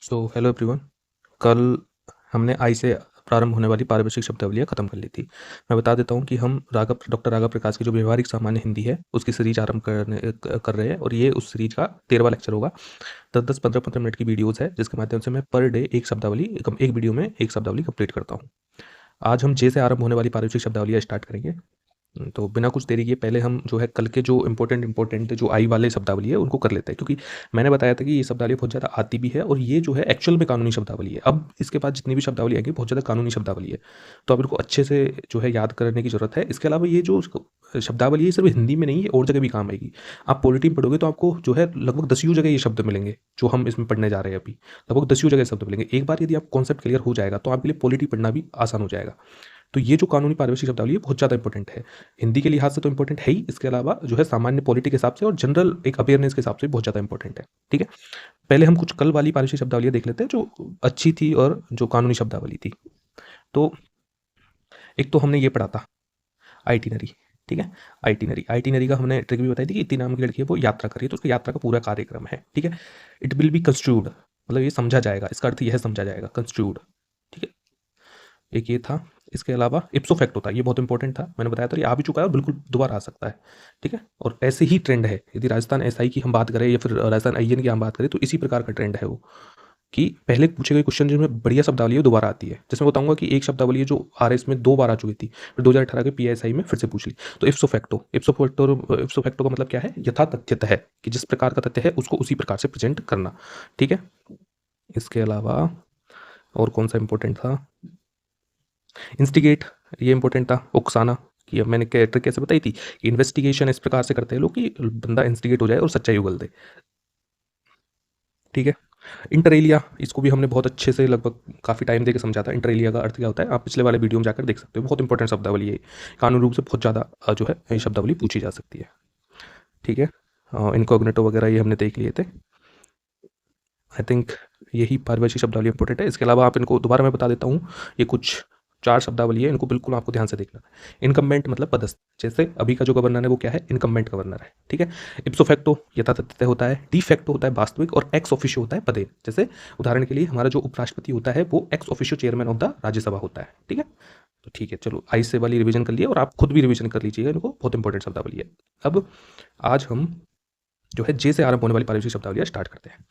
So hello everyone. कल हमने आई से प्रारंभ होने वाली पारिभाषिक शब्दावलियाँ खत्म कर ली थी। मैं बता देता हूँ कि हम डॉक्टर राघव प्रकाश की जो व्यवहारिक सामान्य हिंदी है उसकी सीरीज आरंभ कर रहे हैं और ये उस सीरीज का 13वां लेक्चर होगा। 10-10 15-15 मिनट की वीडियोस है जिसके माध्यम से मैं पर डे एक वीडियो में एक शब्दावली कंप्लीट करता हूँ। आज हम जे से आरंभ होने वाली पारिभाषिक शब्दावलियाँ स्टार्ट करेंगे। तो बिना कुछ देरी किए पहले हम जो है कल के जो इम्पोर्टेंट जो आई वाले शब्दावली है उनको कर लेते हैं, क्योंकि मैंने बताया था कि ये शब्दावली बहुत ज़्यादा आती भी है और ये जो है एक्चुअल में कानूनी शब्दावली है। अब इसके बाद जितनी भी शब्दावली आएगी बहुत ज़्यादा कानूनी शब्दावली है, तो अब इनको अच्छे से जो है याद करने की ज़रूरत है। इसके अलावा ये जो शब्दावली है सिर्फ हिंदी में नहीं है, और जगह भी काम आएगी। आप पॉलिटी में पढ़ोगे तो आपको जो है लगभग 10 जगह ये शब्द मिलेंगे जो हम इसमें पढ़ने जा रहे हैं। अभी लगभग 10 जगह शब्द मिलेंगे। एक बार यदि आप कॉन्सेप्ट क्लियर हो जाएगा तो आपके लिए पॉलिटी पढ़ना भी आसान हो जाएगा। तो ये जो कानूनी पारिभाषिक शब्दावली है बहुत ज़्यादा इंपॉर्टेंट है। हिंदी के लिहाज से तो इंपॉर्टेंट है ही, इसके अलावा जो है सामान्य पॉलिटी के हिसाब से और जनरल एक अवेयरनेस के हिसाब से बहुत ज़्यादा इंपॉर्टेंट है। ठीक है, पहले हम कुछ कल वाली पारिभाषिक शब्दावलियाँ देख लेते हैं जो अच्छी थी और जो कानूनी शब्दावली थी। तो एक तो हमने ये पढ़ा था आइटिनरी। ठीक है, आइटिनरी का हमने ट्रिक भी बताई थी कि इतनी नाम की लड़की है वो यात्रा कर रही है, तो उसकी यात्रा का पूरा कार्यक्रम है। ठीक है, इट विल बी कंस्ट्रूड, मतलब ये समझा जाएगा, इसका अर्थ यह समझा जाएगा, कंस्ट्रूड। ठीक है, एक ये था। इसके अलावा इप्सो फैक्टो था, ये बहुत इंपॉर्टेंट था, मैंने बताया था ये आ भी चुका है और बिल्कुल दोबारा आ सकता है। ठीक है, और ऐसे ही ट्रेंड है, यदि राजस्थान एसआई की हम बात करें या फिर राजस्थान आईएन की हम बात करें तो इसी प्रकार का ट्रेंड है वो, कि पहले पूछे गए क्वेश्चन जिसमें बढ़िया शब्दावली है दोबारा आती है। जैसे मैं बताऊंगा कि एक शब्दावली है जो आरएस में 2 बार आ चुकी थी, फिर 2018 के पीएसआई में फिर से पूछ ली। तो इप्सो फैक्टो का मतलब क्या है? यथा तथ्यत है, कि जिस प्रकार का तथ्य है उसको उसी प्रकार से प्रेजेंट करना। ठीक है, इसके अलावा और कौन सा इंपॉर्टेंट था? इंस्टिगेट, ये इंपॉर्टेंट था, उकसाना, कि अब मैंने ट्रिक कैसे बताई थी कि इन्वेस्टिगेशन इस प्रकार से करते हैं लोग कि बंदा इंस्टिगेट हो जाए और सच्चाई उगल दे। ठीक है, इंटरेलिया, इसको भी हमने बहुत अच्छे से लगभग काफ़ी टाइम देके समझा था। इंटरेलिया का अर्थ क्या होता है आप पिछले वाले वीडियो में जाकर देख सकते हो, बहुत इंपॉर्टेंट शब्दावली है, कानूनी रूप से बहुत ज़्यादा जो है ये शब्दावली पूछी जा सकती है। ठीक है, इनकॉग्निटो वगैरह ये हमने देख लिए थे। आई थिंक यही पारिभाषिक शब्दावली इंपॉर्टेंट है। इसके अलावा आप इनको दोबारा मैं बता देता हूँ, ये कुछ 4 शब्दावली है, इनको बिल्कुल आपको ध्यान से देखना है। इनकम्बेंट मतलब पदस्थ, जैसे अभी का जो गवर्नर है वो क्या है? इनकम्बेंट गवर्नर है। ठीक है, इप्सो फैक्टो यथातथ्य होता है, डी फैक्टो होता है वास्तविक, और एक्स ऑफिशियो होता है पदेन। जैसे उदाहरण के लिए हमारा जो उपराष्ट्रपति होता है वो ex officio chairman of the Rajya Sabha होता है। ठीक है, तो ठीक है, चलो आई से वाली रिवीजन कर लिए और आप खुद भी रिवीजन कर लीजिएगा, इनको बहुत इंपॉर्टेंट शब्दावली है। अब आज हम जो है जे से आरंभ होने वाली पारिभाषिक शब्दावलियाँ स्टार्ट करते हैं।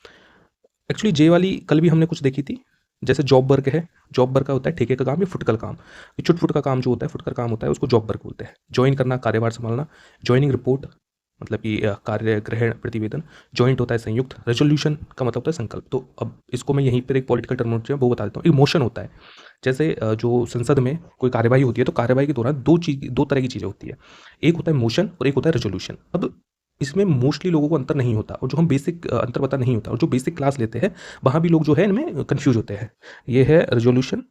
एक्चुअली जे वाली कल भी हमने कुछ देखी थी। जैसे जॉब वर्क है, जॉब वर्क का होता है ठेके का काम या फुटकल काम। ये छुटफुट का काम जो होता है, फुटकर काम होता है, उसको जॉब वर्क बोलते हैं। ज्वाइन करना, कार्यभार संभालना। ज्वाइनिंग रिपोर्ट मतलब कि कार्य ग्रहण प्रतिवेदन। जॉइंट होता है संयुक्त। रेजोल्यूशन का मतलब होता है संकल्प। तो अब इसको मैं यहीं पर एक पॉलिटिकल टर्मिनोलॉजी है वो बता देता हूँ। इमोशन होता है, जैसे जो संसद में कोई कार्यवाही होती है तो कार्यवाही के दौरान दो तरह की चीज़ें होती है, एक होता है मोशन और एक होता है रेजोल्यूशन। अब इसमें मोस्टली लोगों को अंतर नहीं होता, और जो हम बेसिक अंतर पता नहीं होता, और जो बेसिक क्लास लेते हैं वहाँ भी लोग जो है इनमें कन्फ्यूज होते हैं। ये है रेजोल्यूशन,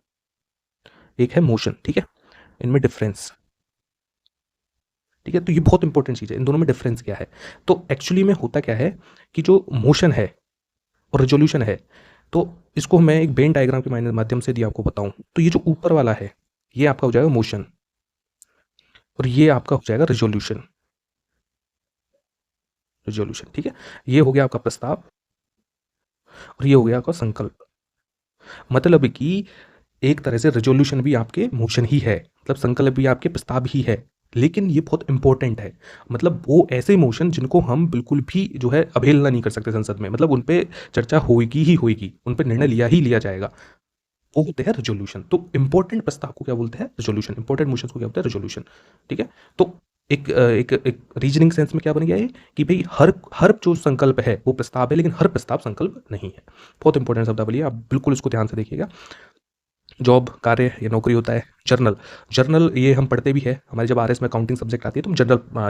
एक है मोशन। ठीक है, इनमें डिफरेंस। ठीक है, तो ये बहुत इंपॉर्टेंट चीज़ है, इन दोनों में डिफरेंस क्या है? तो एक्चुअली में होता क्या है कि जो मोशन है और रेजोल्यूशन है, तो इसको मैं एक वेन डायग्राम के माध्यम से यदि आपको बताऊं तो ये जो ऊपर वाला है ये आपका हो जाएगा मोशन, और ये आपका हो जाएगा रेजोल्यूशन। ठीक है, ये हो गया आपका प्रस्ताव और ये हो गया आपका संकल्प। मतलब कि एक तरह से रेजोल्यूशन भी आपके मोशन ही है, मतलब संकल्प भी आपके प्रस्ताव ही है, लेकिन ये बहुत इंपॉर्टेंट है। मतलब वो ऐसे मोशन जिनको हम बिल्कुल भी जो है अवहेलना नहीं कर सकते संसद में, मतलब उन पे चर्चा होगी ही होगी, उन पे निर्णय लिया ही लिया जाएगा, वो होते हैं रेजोल्यूशन। तो इंपॉर्टेंट प्रस्ताव को क्या बोलते हैं? रेजोल्यूशन। इंपॉर्टेंट मोशन को क्या बोलते हैं? रेजोल्यूशन। ठीक है, तो एक रीजनिंग सेंस में क्या बन गया ये कि भाई हर हर जो संकल्प है वो प्रस्ताव है, लेकिन हर प्रस्ताव संकल्प नहीं है। बहुत इंपॉर्टेंट शब्दावली है, आप बिल्कुल इसको ध्यान से देखिएगा। जॉब, कार्य या नौकरी होता है। जर्नल, जर्नल ये हम पढ़ते भी है, हमारे जब आरएस में अकाउंटिंग सब्जेक्ट आती है तो हम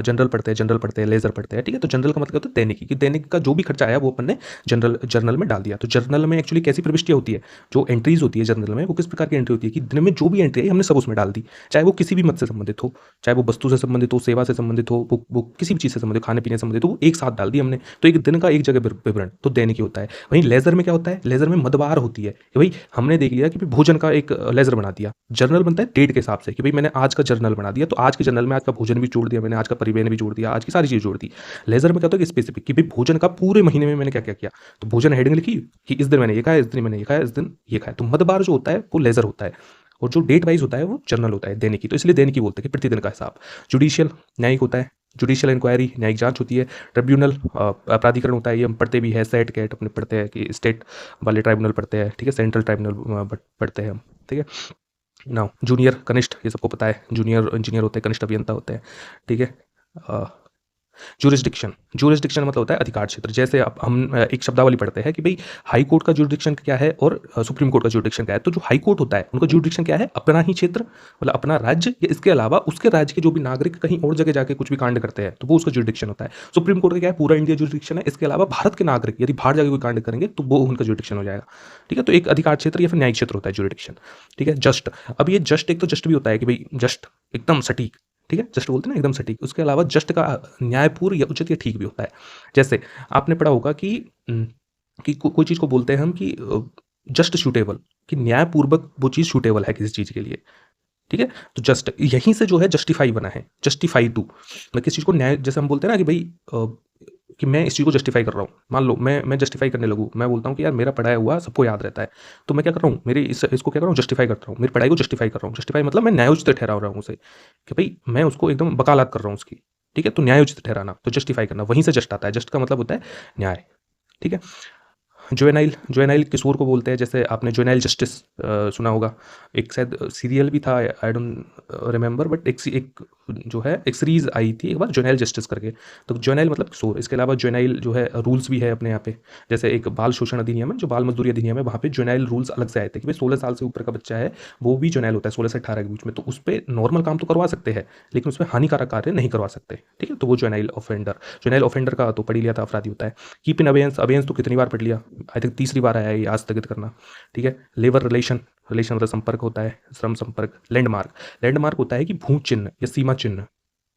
जनरल पढ़ते हैं, लेजर पढ़ते हैं। ठीक है, तो जनरल का मतलब होता है दैनिक, कि दैनिक का जो भी खर्चा आया वो अपन ने जर्नल में डाल दिया। तो जर्नल में एक्चुअली कैसी प्रविष्टियाँ होती है, जो एंट्रीज होती है जर्नल में, वो किस प्रकार की एंट्री होती है कि दिन में जो भी एंट्री है हमने सब उसमें डाल दी, चाहे वो किसी भी मत से संबंधित हो, चाहे वो वस्तु से संबंधित हो, सेवा से संबंधित हो, वो किसी भी चीज़ से संबंधित, खाने पीने से संबंधित हो, वो एक साथ डाल दी हमने। तो एक दिन का एक जगह विवरण तो दैनिक ही होता है। वहीं लेजर में क्या होता है? लेजर में मदवार होती है कि भाई हमने देख लिया कि भोजन का एक लेजर बना दिया। जर्नल बनता है डेट के हिसाब से कि भाई मैंने आज का जर्नल बना दिया, तो आज के जर्नल में आज का भोजन भी जोड़ दिया मैंने, आज का परिवहन भी जोड़ दिया, आज की सारी चीज़ जोड़ दी। लेज़र में क्या होता है कि स्पेसिफिक कि भाई भोजन का पूरे महीने में मैंने क्या क्या किया, तो भोजन हेडिंग लिखी कि इस दिन मैंने ये खाया, इस दिन मैंने ये खाया, इस दिन ये खाया। तो मद बार जो होता है वो लेज़र होता है, और जो डेट वाइज होता है वो जर्नल होता है दैनिकी। तो इसलिए दैनिकी बोलते हैं कि प्रतिदिन का हिसाब। जुडिशियल न्यायिक होता है, जुडिशियल इंक्वायरी न्यायिक जांच होती है। ट्रिब्यूनल प्राधिकरण होता है, ये हम पढ़ते भी है, सेट कैट अपने पढ़ते हैं कि स्टेट वाले ट्राइब्यूनल पढ़ते हैं, ठीक है, सेंट्रल ट्राइब्यूनल पढ़ते हैं हम, ठीक है। नाउ जूनियर कनिष्ठ ये सबको पता है, जूनियर इंजीनियर होते हैं, कनिष्ठ अभियंता होते हैं, ठीक है। जुरिस्डिक्शन, जुरिस्डिक्शन मतलब होता है अधिकार क्षेत्र। जैसे अब हम एक शब्दावली पढ़ते हैं कि भाई हाई कोर्ट का जुरिस्डिक्शन क्या है और सुप्रीम कोर्ट का जुरिस्डिक्शन क्या है। तो जो हाई कोर्ट होता है उनका जुरिस्डिक्शन क्या है, अपना ही क्षेत्र, मतलब अपना राज्य, या इसके अलावा उसके राज्य के जो भी नागरिक कहीं और जगह जाके कुछ भी कांड करते हैं तो वो उसका जुरिस्डिक्शन होता है। सुप्रीम कोर्ट का क्या है, पूरा इंडिया जुरिस्डिक्शन है, इसके अलावा भारत के नागरिक यदि बाहर जाके कोई कांड करेंगे तो वो उनका जुरिस्डिक्शन हो जाएगा, ठीक है। तो एक अधिकार क्षेत्र या फिर न्यायिक क्षेत्र होता है जुरिस्डिक्शन, ठीक है। जस्ट, अब ये जस्ट एक तो जस्ट भी होता है कि भाई जस्ट एकदम सटीक, ठीक है, जस्ट बोलते हैं ना एकदम सटीक। उसके अलावा जस्ट का न्यायपूर्ण या उचित या ठीक भी होता है। जैसे आपने पढ़ा होगा कि कोई चीज़ को बोलते हैं हम कि जस्ट सूटेबल, कि न्यायपूर्वक वो चीज़ सूटेबल है किसी चीज़ के लिए, ठीक है। तो जस्ट यहीं से जो है जस्टिफाई बना है, जस्टिफाई टू, मतलब किसी चीज़ को न्याय, जैसे हम बोलते हैं ना कि भाई कि मैं इस चीज़ को जस्टिफाई कर रहा हूँ। मान लो मैं जस्टिफाई करने लगूँ, मैं बोलता हूँ कि यार मेरा पढ़ाया हुआ सबको याद रहता है, तो मैं क्या कर रहा हूँ, मेरी इसको क्या कर रहा हूँ, जस्टिफाई करता हूँ, मेरी पढ़ाई को जस्टिफाई कर रहा हूँ। जस्टिफाई मतलब मैं न्यायोचित ठहरा रहा हूँ उसे, कि भाई मैं उसको एकदम वकालत कर रहा हूँ उसकी, ठीक है। तो न्यायोचित ठहराना, तो जस्टिफाई करना, वहीं से जस्ट आता है। जस्ट का मतलब होता है न्याय, ठीक है। जुवेनाइल, जुवेनाइल किशोर को बोलते हैं। जैसे आपने जुवेनाइल जस्टिस सुना होगा, एक शायद सीरियल भी था, आई डोंट रिमेंबर, बट एक जो है एक सीरीज आई थी एक बार जुवेनाइल जस्टिस करके। तो जुवेनाइल मतलब किशोर। इसके अलावा जुवेनाइल जो है रूल्स भी है अपने यहाँ पे, जैसे एक बाल शोषण अधिनियम है, जो बाल मजदूरी अधिनियम है, वहाँ पे जुवेनाइल रूल्स अलग से आए थे कि भाई 16 साल से ऊपर का बच्चा है वो भी जुवेनाइल होता है, 16 से 18 के बीच में, तो उस पर नॉर्मल काम तो करवा सकते हैं लेकिन उस पर हानिकारक कार्य नहीं करवा सकते, ठीक है। तो वो जुवेनाइल ऑफेंडर, जुवेनाइल ऑफेंडर का तो पढ़ ही लिया था, अपराधी होता है। कीप इन अबेयंस, अबेयंस तो कितनी बार पढ़ लिया, आई थिंक तीसरी बार आया है ये, आज स्थगित करना, ठीक है। लेबर रिलेशन, रिलेशन मतलब संपर्क होता है, श्रम संपर्क। लैंडमार्क, लैंडमार्क होता है कि भू चिन्ह या सीमा चिन्ह,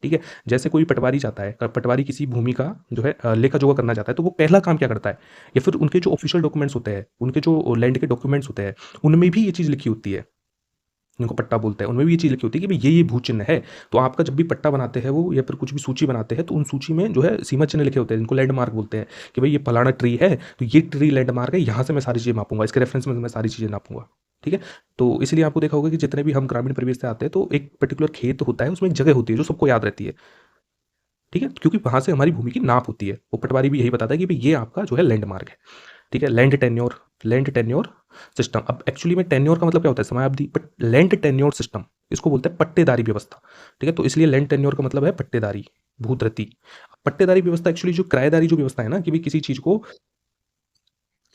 ठीक है। जैसे कोई पटवारी जाता है, पटवारी किसी भूमि का जो है लेखा जोखा करना चाहता है, तो वो पहला काम क्या करता है, या फिर उनके जो ऑफिशियल डॉक्यूमेंट्स होते हैं, उनके जो लैंड के डॉक्यूमेंट्स होते हैं, उनमें भी ये चीज़ लिखी होती है, जिनको पट्टा बोलते हैं, उनमें भी ये चीज़ लिखी होती है कि भाई ये भू चिन्ह है। तो आपका जब भी पट्टा बनाते हैं वो, या फिर कुछ भी सूची बनाते हैं, तो उन सूची में जो है सीमा चिन्ह लिखे होते हैं, जिनको लैंडमार्क बोलते हैं, कि भाई ये फलाना ट्री है तो ये ट्री लैंडमार्क है, यहाँ से मैं सारी चीज़ें मापूंगा, इसके रेफरेंस में मैं सारी चीज़ें नापूंगा, ठीक है। तो इसलिए आपको देखा होगा कि जितने भी हम ग्रामीण परिवेश से आते हैं तो एक पर्टिकुलर खेत होता है, उसमें एक जगह होती है जो सबको याद रहती है, ठीक है, क्योंकि वहाँ से हमारी भूमि की नाप होती है। वो पटवारी भी यही बताता है कि भाई ये आपका जो है लैंडमार्क है, ठीक है। Land tenure, land tenure system. अब एक्चुअली में टेन्योर का मतलब क्या होता है, समयावधि, बट लैंड टेन्योर सिस्टम इसको बोलते हैं पट्टेदारी व्यवस्था, ठीक है। तो इसलिए लैंड टेन्योर का मतलब है पट्टेदारी, भूधृति। पट्टेदारी व्यवस्था एक्चुअली जो किराएदारी जो व्यवस्था है ना, कि भाई किसी चीज़ को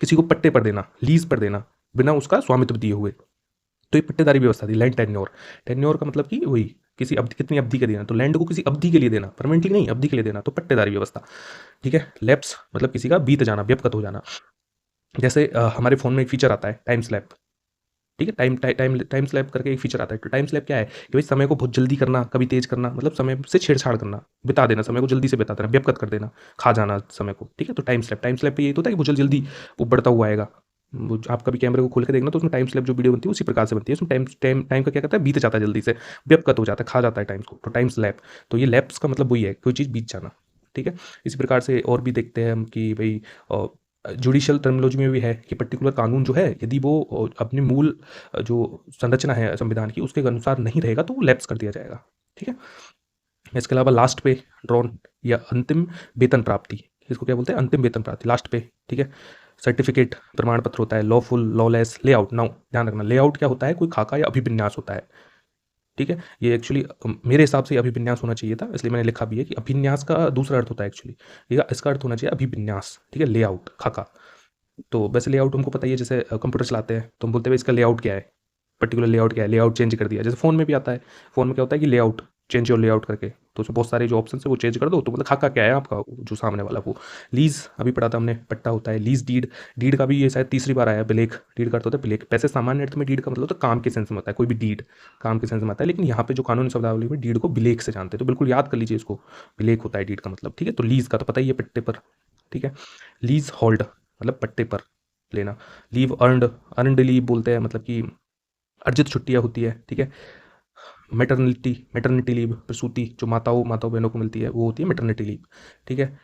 किसी को पट्टे पर देना, लीज पर देना, बिना उसका स्वामित्व दिए हुए, तो ये पट्टेदारी व्यवस्था थी, लैंड टेन्योर। टेन्योर का मतलब कि वही किसी अवधि, कितनी अवधि के देना, तो लैंड को किसी अवधि के लिए देना, परमानेंटली नहीं, अवधि के लिए देना, तो पट्टेदारी व्यवस्था, ठीक है। लैप्स मतलब किसी का बीत जाना, व्यपगत हो जाना। जैसे हमारे फ़ोन में एक फीचर आता है टाइम स्लैप, ठीक है। टाइम स्लैप करके एक फीचर आता है। तो टाइम स्लैप क्या है कि भाई समय को बहुत जल्दी करना, कभी तेज़ करना, मतलब समय से छेड़छाड़ करना, बिता देना, समय को जल्दी से बिता देना, व्यपगत कर देना, खा जाना समय को, ठीक है। तो टाइम स्लैप पे ये तो होता है कि वो जल्दी जल्दी वो बढ़ता हुआ आएगा। वो आप कभी कैमरे को खोल के देखना तो उसमें टाइम स्लैप जो वीडियो बनती है उसी प्रकार से बनती है। उसमें टाइम टाइम टाइम का क्या कहता है, बीत जाता है जल्दी से, व्यपगत हो जाता है, खा जाता है टाइम को, तो टाइम स्लैप। तो ये लैप्स का मतलब वही है, कोई चीज़ बीत जाना, ठीक है। इसी प्रकार से और भी देखते हैं हम कि भाई जुडिशियल टर्मिनोलॉजी में भी है कि पर्टिकुलर कानून जो है यदि वो अपनी मूल जो संरचना है संविधान की उसके अनुसार नहीं रहेगा तो वो लैप्स कर दिया जाएगा, ठीक है। इसके अलावा लास्ट पे ड्रॉन या अंतिम वेतन प्राप्ति, इसको क्या बोलते हैं, अंतिम वेतन प्राप्ति, लास्ट पे, ठीक है। सर्टिफिकेट प्रमाण पत्र होता है। Lawful, lawless, layout. नाउ ध्यान रखना, लेआउट क्या होता है, कोई खाका या अभिविन्यास होता है, ठीक है। ये एक्चुअली मेरे हिसाब से अभिविन्यास होना चाहिए था, इसलिए मैंने लिखा भी है कि अभिन्यास का दूसरा अर्थ होता है एक्चुअली, इसका अर्थ होना चाहिए अभिविन्यास, ठीक है। लेआउट, खाका। तो वैसे लेआउट हमको पता ही है, जैसे कंप्यूटर चलाते हैं तो हम बोलते हैं इसका लेआउट क्या है, पर्टिकुलर लेआउट क्या है, लेआउट चेंज कर दिया। जैसे फ़ोन में भी आता है, फ़ोन में क्या होता है कि लेआउट, चेंज योर लेआउट करके, तो उसमें बहुत सारे जो ऑप्शन है वो चेंज कर दो, तो मतलब खाका क्या है आपका जो सामने वाला वो। लीज अभी पढ़ा था हमने, पट्टा होता है। लीज डीड, डीड का भी ये शायद तीसरी बार आया। बिलेख, डीड का अर्थ होता है बिलेख। वैसे सामान्य अर्थ में डीड का मतलब होता है काम के सेंस में होता है, कोई भी डीड काम के सेंस में आता है, लेकिन यहाँ पे जो कानूनी शब्दावली में डीड को बिलेख से जानते हैं, तो बिल्कुल याद कर लीजिए इसको, बिलेख होता है डीड का मतलब, ठीक है। तो लीज का तो पता ही है, पट्टे पर, ठीक है। लीज होल्ड मतलब पट्टे पर लेना। लीव अर्नड, अर्नड लीव बोलते हैं, मतलब कि अर्जित छुट्टियाँ होती है, ठीक है। मैटरनिटी लीव, प्रसूति जो माताओं बहनों को मिलती है वो होती है मैटरनिटी लीव, ठीक है।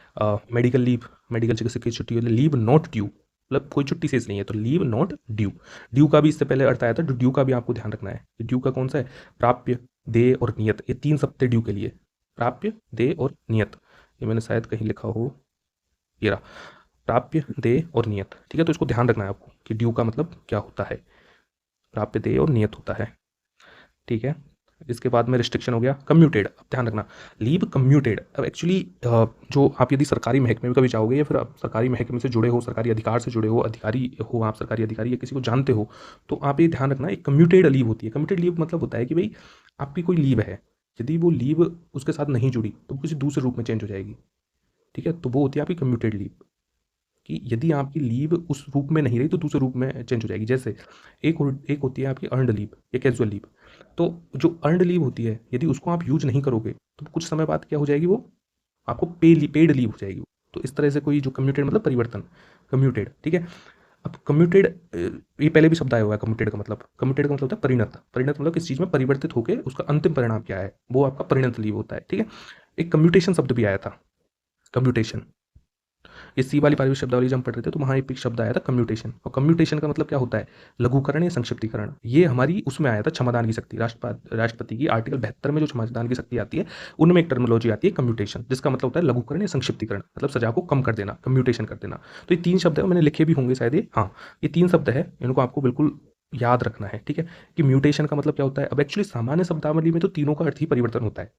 मेडिकल लीव, मेडिकल चिकित्सक की छुट्टी होती है। लीव नॉट ड्यू, मतलब कोई छुट्टी शेष नहीं है, तो लीव नॉट ड्यू। ड्यू का भी इससे पहले अर्थ आया था, ड्यू का भी आपको ध्यान रखना है। ड्यू का कौन सा है? प्राप्य, देय और नियत, ये 3 शब्द ड्यू के लिए, प्राप्य, देय और नियत। ये मैंने शायद कहीं लिखा हो, ये रहा, प्राप्य, देय और नियत, ठीक है। तो इसको ध्यान रखना है आपको कि ड्यू का मतलब क्या होता है, प्राप्य, देय और नियत होता है, ठीक है। इसके बाद में रिस्ट्रिक्शन हो गया कम्यूटेड। अब ध्यान रखना, लीव कम्यूटेड। अब एक्चुअली जो आप यदि सरकारी महकमे में कभी जाओगे या फिर आप सरकारी महकमे से जुड़े हो, सरकारी अधिकार से जुड़े हो, अधिकारी हो आप, सरकारी अधिकारी या किसी को जानते हो, तो आप ये ध्यान रखना, एक कम्यूटेड लीव होती है। कम्यूटेड लीव मतलब होता है कि भाई आपकी कोई लीव है, यदि वो लीव उसके साथ नहीं जुड़ी तो किसी दूसरे रूप में चेंज हो जाएगी, ठीक है। तो वो होती है आपकी कम्यूटेड लीव, कि यदि आपकी लीव उस रूप में नहीं रही तो दूसरे रूप में चेंज हो जाएगी। जैसे एक होती है आपकी अर्नड लीव या कैजुअल लीव। तो जो अर्नड लीव होती है, यदि उसको आप यूज नहीं करोगे तो कुछ समय बाद क्या हो जाएगी, वो आपको पेड लीव हो जाएगी। तो इस तरह से कोई जो कम्यूटेड मतलब परिवर्तन, कम्यूटेड, ठीक है। अब कम्यूटेड, ये पहले भी शब्द आया हुआ है कम्यूटेड का मतलब। कम्यूटेड का मतलब होता है परिणत। परिणत मतलब किसी चीज़ में परिवर्तित होकर उसका अंतिम परिणाम क्या है, वो आपका परिणत लीव होता है, ठीक है। एक कम्यूटेशन शब्द भी आया था, कम्यूटेशन। ये सी वाली पारिभाषिक शब्दावली जब हम पढ़ रहे थे तो वहाँ एक शब्द आया था कम्यूटेशन। और कम्यूटेशन का मतलब क्या होता है? लघुकरण या संक्षिप्तीकरण। ये हमारी उसमें आया था क्षमादान की शक्ति, राष्ट्रपति की आर्टिकल 72 में जो क्षमादान की शक्ति आती है उनमें एक टर्मिनोलॉजी आती है कम्यूटेशन, जिसका मतलब होता है लघुकरण या संक्षिप्तीकरण, मतलब सजा को कम कर देना, कम्यूटेशन कर देना। तो ये 3 शब्द है, मैंने लिखे भी होंगे शायद, ये हाँ, ये 3 शब्द है, इनको आपको बिल्कुल याद रखना है, ठीक है। कि म्यूटेशन का मतलब क्या होता है? अब एक्चुअली सामान्य शब्दावली में तो तीनों का अर्थ ही परिवर्तन होता है,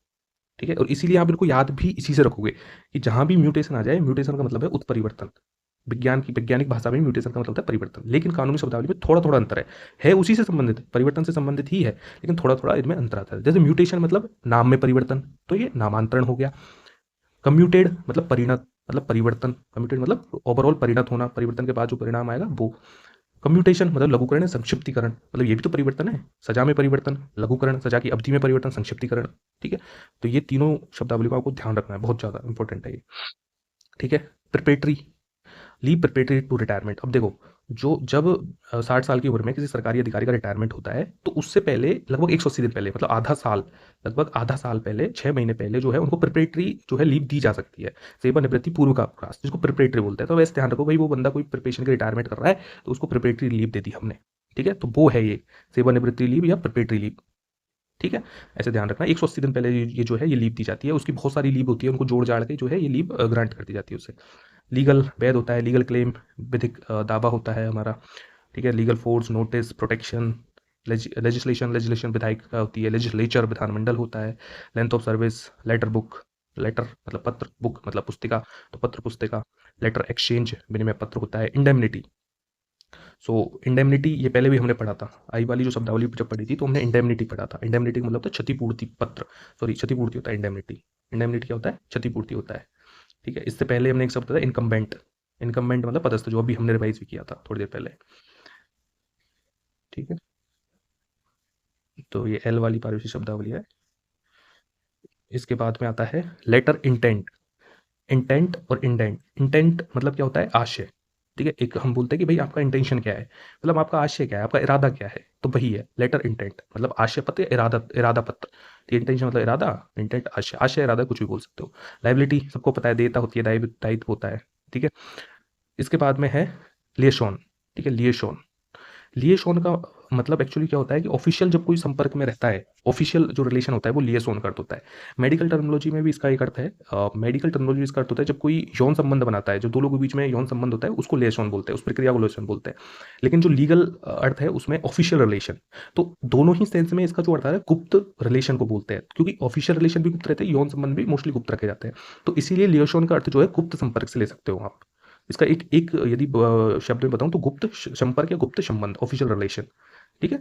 ठीक है। और इसीलिए आप इनको याद भी इसी से रखोगे कि जहां भी म्यूटेशन आ जाए, म्यूटेशन का मतलब है उत्परिवर्तन। वैज्ञानिक भाषा में म्यूटेशन का मतलब होता है परिवर्तन, लेकिन कानूनी शब्दावली में थोड़ा थोड़ा अंतर है उसी से संबंधित, परिवर्तन से संबंधित ही है, लेकिन थोड़ा थोड़ा इनमें अंतर आता है। जैसे म्यूटेशन मतलब नाम में परिवर्तन, तो ये नामांतरण हो गया। कम्यूटेड मतलब परिणत, मतलब परिवर्तन। कम्यूटेड मतलब ओवरऑल परिणत होना, परिवर्तन के बाद जो परिणाम आएगा वो। कम्यूटेशन मतलब लघुकरण है, संक्षिप्तीकरण, मतलब ये भी तो परिवर्तन है। सजा में परिवर्तन, लघुकरण सजा की अवधि में परिवर्तन, संक्षिप्तीकरण, ठीक है। तो ये तीनों शब्दावली को आपको ध्यान रखना है, बहुत ज़्यादा इंपॉर्टेंट है ये, ठीक है। Preparatory leave, preparatory to retirement. अब देखो, जो जब 60 साल की उम्र में किसी सरकारी अधिकारी का रिटायरमेंट होता है तो उससे पहले लगभग 180 दिन पहले, मतलब लगभग आधा साल पहले, 6 महीने पहले जो है उनको प्रिपेटरी जो है लीव दी जा सकती है, सेवानिवृत्ति पूर्व का अवकाश, जिसको प्रिपेटरी बोलते हैं। तो वैसे ध्यान रखो भाई, वो बंदा कोई प्रिपरेशन के रिटायरमेंट कर रहा है तो उसको प्रिपेटरी लीव दे दी हमने, ठीक है। तो वो है ये सेवानिवृत्ति लीव या प्रिपेटरी लीव, ठीक है। ऐसे ध्यान रखना, 180 दिन पहले ये जो है ये लीव दी जाती है। उसकी बहुत सारी लीव होती है, उनको जोड़ जाड़ के जो है ये लीव ग्रांट कर दी जाती है उससे। लीगल वैध होता है, लीगल क्लेम विधिक दावा होता है हमारा, ठीक है। Legal force, notice, protection, legislation विधायक का होती है, लेजिस्लेचर विधानमंडल होता है। Length of service, letter book, letter मतलब पत्र, बुक मतलब पुस्तिका, तो पत्र पुस्तिका। लेटर एक्सचेंज विनिमय पत्र होता है। इंडेमनिटी, सो इंडेमनिटी ये पहले भी हमने पढ़ा था, आई वाली जो शब्दावली जब पढ़ी थी तो हमने इंडेमनिटी पढ़ा था। इंडेमनिटी का मतलब होता है क्षतिपूर्ति पत्र, सॉरी क्षतिपूर्ति होता है इंडेमनिटी। इंडेमनिटी क्या होता है? क्षतिपूर्ति होता है, ठीक है। इससे पहले हमने एक शब्द था इनकम्बेंट। इनकम्बेंट मतलब पदस्थ, जो अभी हमने रिवाइज भी किया था थोड़ी देर पहले, ठीक है। तो ये एल वाली पारिभाषिक शब्दावली है। इसके बाद में आता है लेटर इंटेंट। इंटेंट और इंडेंट। इंटेंट मतलब क्या होता है? आशय, ठीक है। एक हम बोलते हैं कि भाई आपका इंटेंशन क्या है, मतलब आपका आशय क्या है, आपका इरादा क्या है, तो वही है लेटर इंटेंट, मतलब आशय पत्र, इरादा पत्र। तो इंटेंशन मतलब इरादा, इंटेंट आशय, इरादा कुछ भी बोल सकते हो। लाइबिलिटी सबको पता है, देयता होती है, दायित्व होता है, ठीक है। इसके बाद में है लिएशॉन, ठीक है। लिएशॉन का मतलब एक्चुअली क्या होता है कि ऑफिशियल जब कोई संपर्क में रहता है, ऑफिशियल जो रिलेशन होता है वो लिएशॉन का अर्थ होता है। मेडिकल टर्मिनोलॉजी में भी इसका एक अर्थ है, मेडिकल टर्मिनोलॉजी इसका अर्थ होता है जब कोई यौन संबंध बनाता है, जो दो लोगों के बीच में यौन संबंध होता है उसको लिएशॉन बोलते हैं, उस प्रक्रिया को लिएशॉन बोलते हैं। लेकिन जो लीगल अर्थ है उसमें ऑफिशियल रिलेशन, तो दोनों ही सेंस में इसका जो अर्थ है गुप्त रिलेशन को बोलते हैं, क्योंकि ऑफिशियल रिलेशन भी गुप्त रहते हैं, यौन संबंध भी मोस्टली गुप्त रखे जाते हैं। तो इसीलिए लिएशॉन का अर्थ जो है गुप्त संपर्क से ले सकते हो आप। इसका एक एक यदि शब्द में बताऊं तो गुप्त संपर्क या गुप्त संबंध, ऑफिशियल रिलेशन, ठीक है।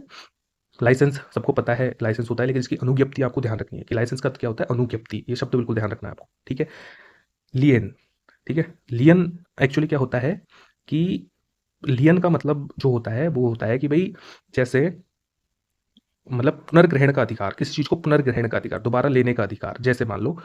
लाइसेंस सबको पता है, लाइसेंस होता है, लेकिन इसकी अनुज्ञप्ति आपको ध्यान रखनी है कि लाइसेंस का क्या होता है? अनुज्ञप्ति, ये शब्द बिल्कुल ध्यान रखना है आपको, ठीक है। लियन, ठीक है। लियन एक्चुअली क्या होता है कि लियन का मतलब जो होता है वो होता है कि भाई जैसे मतलब पुनर्ग्रहण का अधिकार, किसी चीज को पुनर्ग्रहण का अधिकार, दोबारा लेने का अधिकार। जैसे मान लो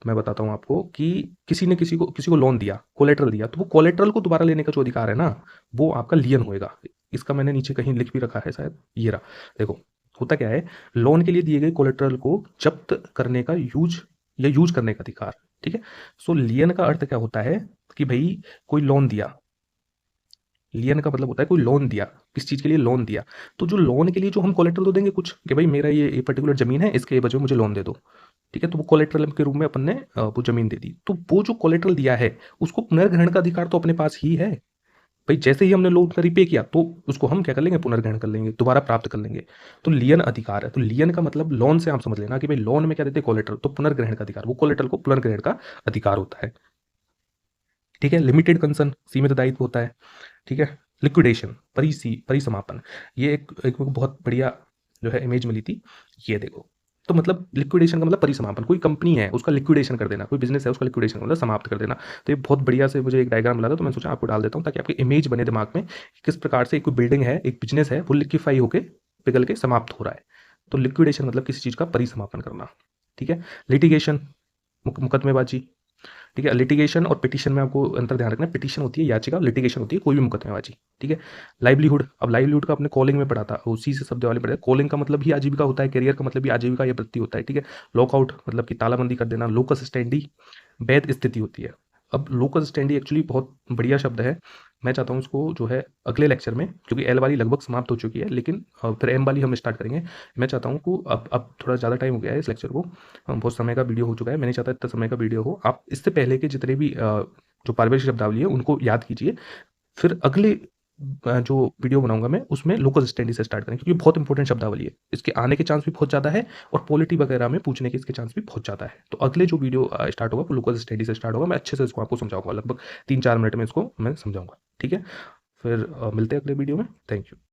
मैं बताता हूं आपको कि किसी ने किसी को लोन दिया, कोलेटरल दिया, तो वो कोलेटरल को दोबारा लेने का जो अधिकार है ना, वो आपका लियन होएगा। इसका मैंने नीचे कहीं लिख भी रखा है शायद, ये रहा, देखो। होता क्या है, लोन के लिए दिए गए कोलेटरल को जब्त करने का यूज करने का अधिकार। ठीक है, सो लियन का अर्थ क्या होता है कि भाई कोई लोन दिया, लियन का मतलब होता है कोई लोन दिया, किस चीज़ के लिए लोन दिया। तो जो लोन के लिए जो हम कोलेटरल तो देंगे कुछ कि भाई मेरा ये पर्टिकुलर ज़मीन है, इसके एवज में मुझे लोन दे दो। ठीक है, तो वो कोलेटरल के रूप में अपन ने वो ज़मीन दे दी। तो वो जो कोलेटरल दिया है उसको पुनर्ग्रहण का अधिकार तो अपने पास ही है। भाई जैसे ही हमने लोन का रिपे किया तो उसको हम क्या कर लेंगे, पुनर्ग्रहण कर लेंगे, दोबारा प्राप्त कर लेंगे। तो लियन अधिकार है। तो लियन का मतलब लोन से आप समझ लेना कि भाई लोन में क्या देते हैं, कोलेटरल, तो पुनर्ग्रहण का अधिकार, वो कोलेटरल को पुनर्ग्रहण का अधिकार होता है। ठीक है, लिमिटेड कंसर्न, सीमित दायित्व होता है। ठीक है, लिक्विडेशन, परिसमापन, ये एक बहुत बढ़िया जो है इमेज मिली थी, ये देखो। तो मतलब लिक्विडेशन का मतलब परिसमापन, कोई कंपनी है उसका लिक्विडेशन कर देना, कोई बिजनेस है उसका लिक्विडेशन मतलब समाप्त कर देना। तो ये बहुत बढ़िया से मुझे एक डायग्राम मिला था, तो मैं सोचा आपको डाल देता हूँ ताकि आपकी इमेज बने दिमाग में कि किस प्रकार से कोई बिल्डिंग है, एक बिजनेस है, वो लिक्विफाई होकर पिघल के समाप्त हो रहा है। तो लिक्विडेशन मतलब किसी चीज़ का परिसमापन करना। ठीक है, लिटिगेशन, मुकदमेबाजी। ठीक है, लिटिगेशन और पिटीशन में आपको अंतर ध्यान रखना है। पिटीशन होती है याचिका, लिटिगेशन होती है कोई भी मुकदमेबाजी। ठीक है, लाइवलीहुड, अब लाइवलीहुड का अपने कॉलिंग में पढ़ा था, उसी से शब्द वाले पढ़े। कॉलिंग का मतलब ही आजीविका होता है, करियर का मतलब भी आजीविका या वृत्ति होता है। ठीक है, लॉकआउट मतलब कि तालाबंदी कर देना। लोकस स्टैंडी वैध स्थिति होती है। अब लोकस स्टैंडी एक्चुअली बहुत बढ़िया शब्द है। मैं चाहता हूँ इसको जो है अगले लेक्चर में, क्योंकि एल वाली लगभग समाप्त हो चुकी है, लेकिन फिर एम वाली हम स्टार्ट करेंगे। मैं चाहता हूँ कि अब थोड़ा ज़्यादा टाइम हो गया है इस लेक्चर को, बहुत समय का वीडियो हो चुका है, मैं नहीं चाहता इतना समय का वीडियो हो। आप इससे पहले के जितने भी जो पारिभाषिक शब्दावली है उनको याद कीजिए, फिर अगले जो वीडियो बनाऊंगा मैं उसमें लोकस स्टैंडी से स्टार्ट करें, क्योंकि बहुत इंपॉर्टेंट शब्दावली है, इसके आने के चांस भी बहुत ज़्यादा है और पॉलिटी वगैरह में पूछने के इसके चांस भी बहुत ज़्यादा है। तो अगले जो वीडियो स्टार्ट होगा वो लोकस स्टैंडी से स्टार्ट होगा, मैं अच्छे से इसको आपको समझाऊंगा, लगभग 3-4 मिनट में इसको मैं समझाऊंगा। ठीक है, फिर मिलते हैं अगले वीडियो में। Thank you.